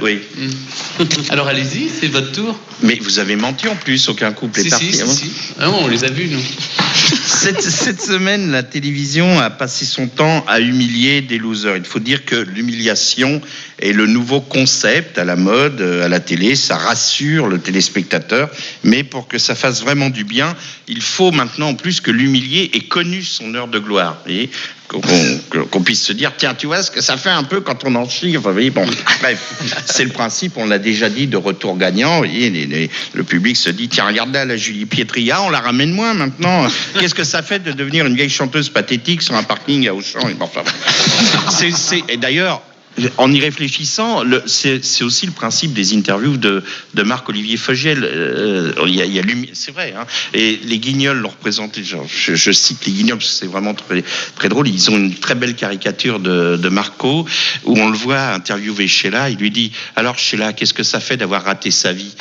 Oui. Alors allez-y, c'est votre tour. Mais vous avez menti en plus, aucun couple est parti. Si. Ah bon, on les a vus, nous. Cette semaine, la télévision a passé son temps à humilier des losers. Il faut dire que l'humiliation est le nouveau concept à la mode, à la télé. Ça rassure le téléspectateur. Mais pour que ça fasse vraiment du bien, il faut maintenant en plus que l'humilié ait connu son heure de gloire. Vous voyez, qu'on puisse se dire, tiens, tu vois ce que ça fait un peu quand on en chie. Enfin, vous voyez, bon, bref, c'est le principe, on l'a déjà dit, de retour gagnant. Vous voyez, le public se dit, tiens, regarde là, la Julie Pietria, on la ramène moins maintenant. Qu'est-ce que ça fait de devenir une vieille chanteuse pathétique sur un parking à Auchan? Enfin, et d'ailleurs, en y réfléchissant, c'est aussi le principe des interviews de Marc-Olivier Fogiel. C'est vrai, hein. Et les Guignols l'ont représenté. Je cite les Guignols parce que c'est vraiment très, très drôle. Ils ont une très belle caricature de Marco où on le voit interviewer Sheila. Il lui dit, alors Sheila, qu'est-ce que ça fait d'avoir raté sa vie?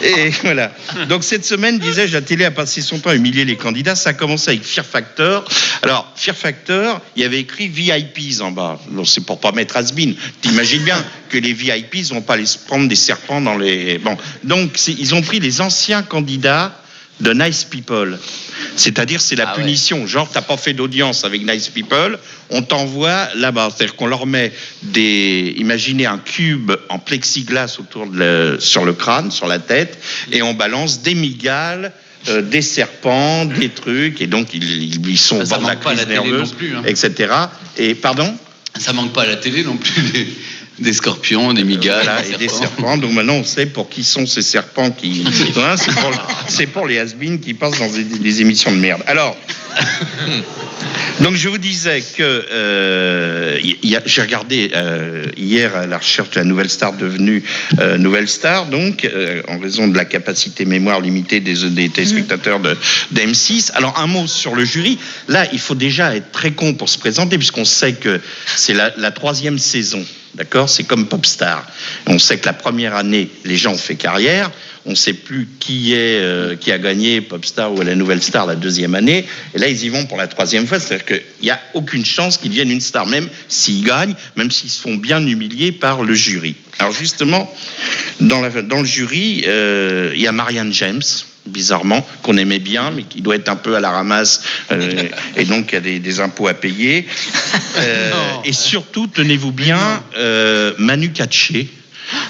Et voilà. Donc cette semaine, disais-je, la télé a passé son temps à humilier les candidats. Ça a commencé avec Fear Factor. Alors, Fear Factor, il y avait écrit VIPs en bas. Donc, c'est pour pas mettre has-been. T'imagines bien que les VIPs vont pas aller se prendre des serpents dans les... Bon. Donc, ils ont pris les anciens candidats de Nice People. C'est-à-dire, c'est la punition. Ouais. Genre, t'as pas fait d'audience avec Nice People, on t'envoie là-bas. C'est-à-dire qu'on leur met imaginez un cube en plexiglas sur le crâne, sur la tête, et on balance des migales, des serpents, des trucs, et donc ils sont au bord de la crise nerveuse, plus, hein. Etc. Et, pardon ? Ça manque pas à la télé non plus, des scorpions, des migales, et des serpents. Donc maintenant, on sait pour qui sont ces serpents qui... c'est pour les has-been qui passent dans des émissions de merde. Alors, donc je vous disais que j'ai regardé hier à la recherche de la nouvelle star devenue nouvelle star, donc en raison de la capacité mémoire limitée des téléspectateurs d'M6. Alors un mot sur le jury. Là, il faut déjà être très con pour se présenter puisqu'on sait que c'est la troisième saison. D'accord, c'est comme Popstar. On sait que la première année, les gens ont fait carrière. On ne sait plus qui a gagné Popstar ou la Nouvelle Star la deuxième année. Et là, ils y vont pour la troisième fois. C'est-à-dire qu'il n'y a aucune chance qu'ils deviennent une star, même s'ils gagnent, même s'ils se font bien humilier par le jury. Alors justement, dans le jury, il y a Marianne James, bizarrement, qu'on aimait bien, mais qui doit être un peu à la ramasse, et donc il y a des impôts à payer. Et surtout, tenez-vous bien, Manu Katché.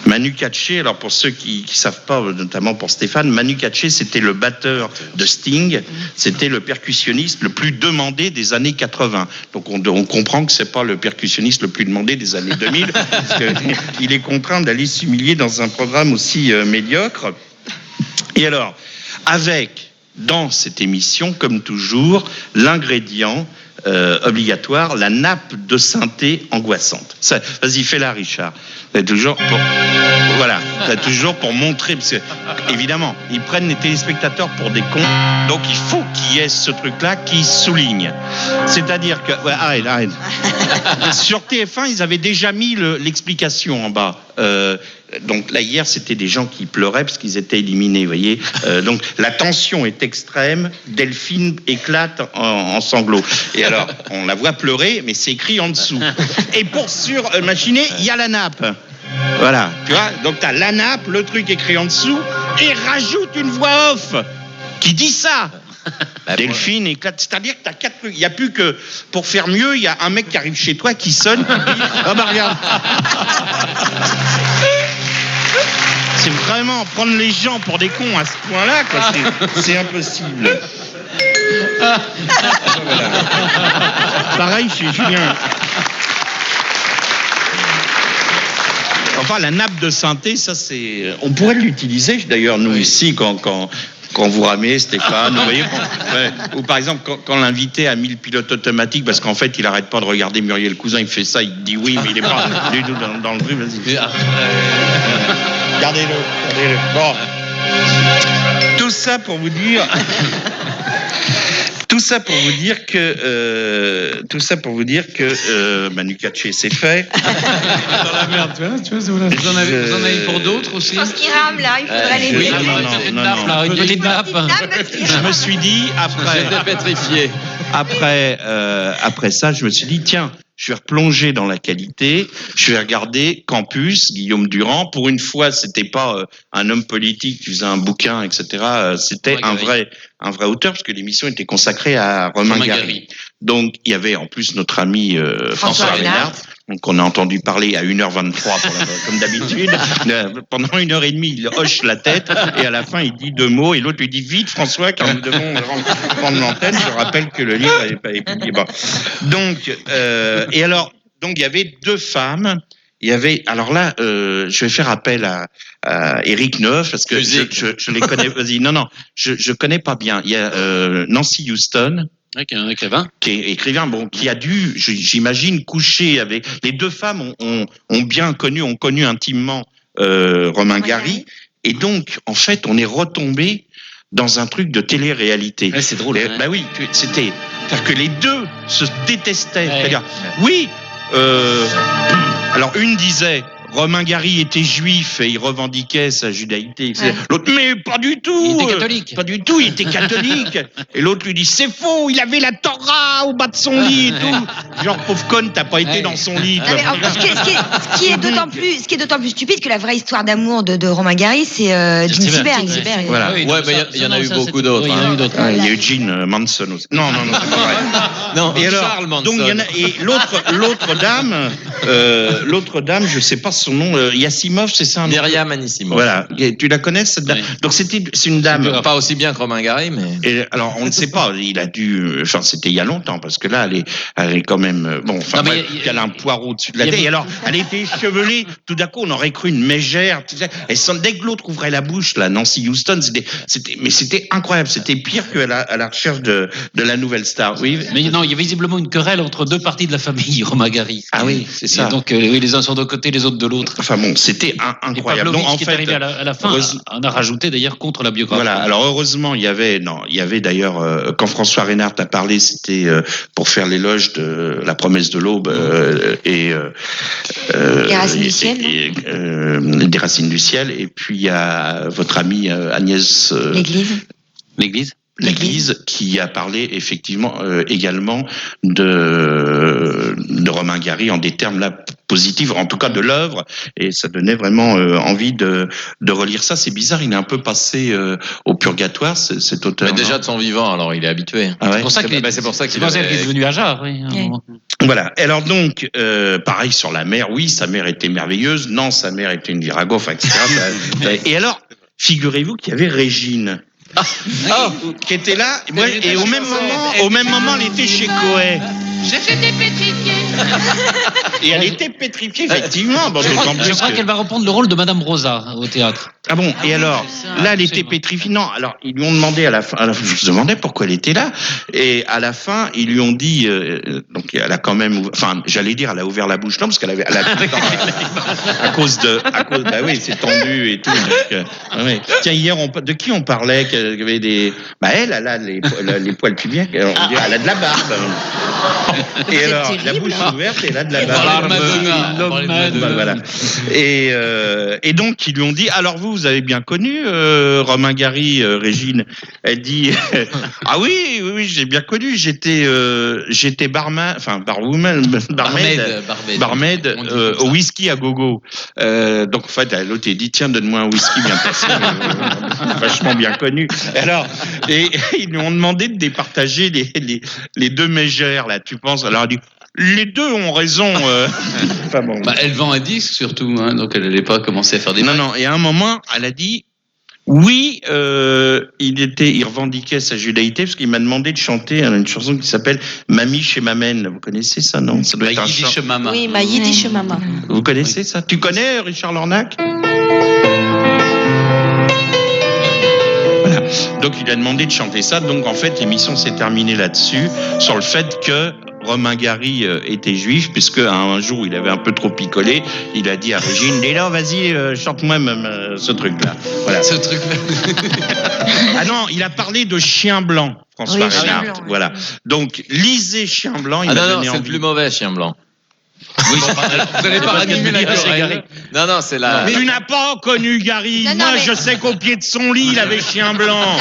Manu Katché, alors pour ceux qui savent pas, notamment pour Stéphane, Manu Katché, c'était le batteur de Sting, c'était le percussionniste le plus demandé des années 80. Donc on comprend que c'est pas le percussionniste le plus demandé des années 2000, parce qu'il est contraint d'aller s'humilier dans un programme aussi médiocre. Et alors, avec, dans cette émission, comme toujours, l'ingrédient obligatoire, la nappe de synthé angoissante. Ça, vas-y, fais-la, Richard. T'as toujours pour montrer, parce que, évidemment, ils prennent les téléspectateurs pour des cons, donc il faut qu'il y ait ce truc-là qui souligne. C'est-à-dire que... Ouais, arrête. Sur TF1, ils avaient déjà mis l'explication en bas. Donc là, hier, c'était des gens qui pleuraient parce qu'ils étaient éliminés, vous voyez. Donc la tension est extrême, Delphine éclate en sanglots. Et alors, on la voit pleurer, mais c'est écrit en dessous. Et pour surmachiner, il y a la nappe. Voilà, tu vois. Donc t'as la nappe, le truc écrit en dessous, et rajoute une voix off qui dit ça. Delphine éclate, c'est-à-dire que t'as 4 trucs. Il n'y a plus que, pour faire mieux, il y a un mec qui arrive chez toi, qui sonne, qui dit, ah bah regarde. C'est vraiment prendre les gens pour des cons à ce point-là, quoi. C'est impossible. Voilà. Pareil chez Julien. Enfin, la nappe de synthé, ça c'est... On pourrait l'utiliser, d'ailleurs, nous, ici, quand vous ramez, Stéphane, vous voyez, ou par exemple, quand l'invité a mis le pilote automatique, parce qu'en fait, il n'arrête pas de regarder Muriel Cousin, il fait ça, il dit oui, mais il n'est pas du tout dans le truc, vas-y. Gardez-le. Bon. Tout ça pour vous dire que Manu Katché, c'est fait. Dans la merde, tu vois, vous en avez pour d'autres aussi. Je pense qu'il rame là, il faudrait les aider. Non, une petite nappe. Je me suis dit, après ça, je me suis dit, tiens, je vais replonger dans la qualité, je vais regarder Campus, Guillaume Durand. Pour une fois, c'était pas un homme politique qui faisait un bouquin, etc. C'était un vrai auteur, parce que l'émission était consacrée à Romain Gary. Donc, il y avait en plus notre ami François Reynard. Donc, on a entendu parler à 1h23, comme d'habitude. Pendant 1h30, il hoche la tête et à la fin, il dit 2 mots et l'autre lui dit vite, François, car nous devons prendre l'antenne. Je rappelle que le livre n'est pas publié. Bon. Donc, et alors, donc, il y avait 2 femmes. Il y avait, alors là, je vais faire appel à Éric Neuf parce que je les connais. Vas-y, non, je connais pas bien. Il y a Nancy Houston. Qui est un écrivain. Qui est écrivain, bon, qui a dû, j'imagine, coucher avec. Les 2 femmes ont connu intimement Romain Gary. Et donc, en fait, on est retombé dans un truc de télé-réalité. Ouais, c'est drôle. Bah oui, c'était. C'est-à-dire que les 2 se détestaient. Ouais. C'est-à-dire, oui. Alors, une disait. Romain Gary était juif et il revendiquait sa judaïté. Ouais. L'autre, mais pas du tout. Il était catholique. Pas du tout, il était catholique. Et l'autre lui dit, c'est faux, il avait la Torah au bas de son lit et tout. Genre, pauvre conne, t'as pas été dans son lit. Non, mais ce qui est d'autant plus stupide que la vraie histoire d'amour de Romain Gary, c'est Ginsberg. Voilà. Ouais, il y en a eu beaucoup d'autres. Il y a eu Gene Manson aussi. Non, c'est pas vrai. Non, et alors, Charles Manson. Donc, il y en a, et l'autre dame, je sais pas son nom, Yassimov, c'est ça? Myriam Anissimov. Voilà. Tu la connais, cette dame? Donc, c'est une dame. Pas aussi bien que Romain Gary, mais. Et alors, on ne sait pas. Il a dû. Enfin, c'était il y a longtemps, parce que là, elle est quand même. Bon, enfin, elle a un poireau au-dessus de la tête. Et alors, elle était échevelée. Tout d'un coup, on aurait cru une mégère. Dès que l'autre ouvrait la bouche, là, Nancy Houston, c'était incroyable. C'était pire qu'à la recherche de la nouvelle star. Oui. Mais non, il y a visiblement une querelle entre 2 parties de la famille, Romain Gary. Ah oui, c'est ça. Et donc, les uns sont d'un côté, les autres de l'autre. Enfin bon, c'était incroyable. Donc, en fait, qui est arrivé à la fin, on a rajouté d'ailleurs contre la biographie. Voilà. Alors heureusement, il y avait d'ailleurs quand François Reynard a parlé, c'était pour faire l'éloge de La Promesse de l'Aube et Les Racines du Ciel. Des Racines du Ciel. Et puis il y a votre amie Agnès. L'Église qui a parlé effectivement également de Romain Gary en des termes là positifs, en tout cas de l'œuvre, et ça donnait vraiment envie de relire ça. C'est bizarre, il est un peu passé au purgatoire, cet auteur. Mais déjà de son vivant, alors il est habitué. Ah ouais. C'est pour ça qu'il est devenu Ajar. Oui. Voilà. Alors donc, pareil sur la mère, oui, sa mère était merveilleuse, non, sa mère était une virago, enfin, etc. Et alors, figurez-vous qu'il y avait Régine. Qui était là, et au même moment, elle était chez Coé. J'étais pétrifiée. Et elle était pétrifiée, effectivement. Bon, je crois qu'elle va reprendre le rôle de Madame Rosa au théâtre. Ah bon, et alors, là, elle était pétrifiée. Non, alors, ils lui ont demandé à la fin, je me demandais pourquoi elle était là. Et à la fin, ils lui ont dit, donc elle a quand même, enfin, j'allais dire, elle a ouvert la bouche, non, parce qu'elle avait, à cause, bah oui, c'est tendu et tout. Donc, ouais. Tiens, hier, de qui on parlait, qu'elle avait des, bah elle a les poils pubiens, elle a de la barbe. Et alors, la bouche ouverte, et elle a de la barbe. Voilà. Et donc, ils lui ont dit, alors vous avez bien connu Romain Gary, Régine. Elle dit, ah oui, j'ai bien connu. J'étais barman, enfin barwoman, barmaid au whisky à gogo. Donc en fait, l'autre elle dit, tiens, donne-moi un whisky bien passé, vachement bien connu. Et ils lui ont demandé de départager les 2 mégères là. Tu penses? Alors elle dit, les 2 ont raison. Enfin, bon. Elle vend un disque surtout, hein, donc elle n'allait pas commencer à faire des. Non, et à un moment, elle a dit, oui, il revendiquait sa judaïté parce qu'il m'a demandé de chanter une chanson qui s'appelle Mamie chez Mamen. Vous connaissez ça, non? Ça doit être un chant. Mama. Oui, ma Yiddish Mama. Vous connaissez ça? Tu connais Richard Lornac? Voilà. Donc il a demandé de chanter ça. Donc en fait, l'émission s'est terminée là-dessus, sur le fait que Romain Gary était juif, puisque un jour il avait un peu trop picolé, il a dit à Régine, dis là, vas-y, chante-moi même ce truc-là. Voilà. Ce truc-là. Ah non, il a parlé de Chien Blanc, François Reynard. Blanc, voilà. Donc lisez Chien Blanc. Il m'a donné c'est envie. le plus mauvais Chien Blanc. Oui, vous n'allez pas ranimer la Gary. Non, c'est la. Tu n'as pas connu Gary. Non, moi, mais... je sais qu'au pied de son lit, il avait Chien Blanc.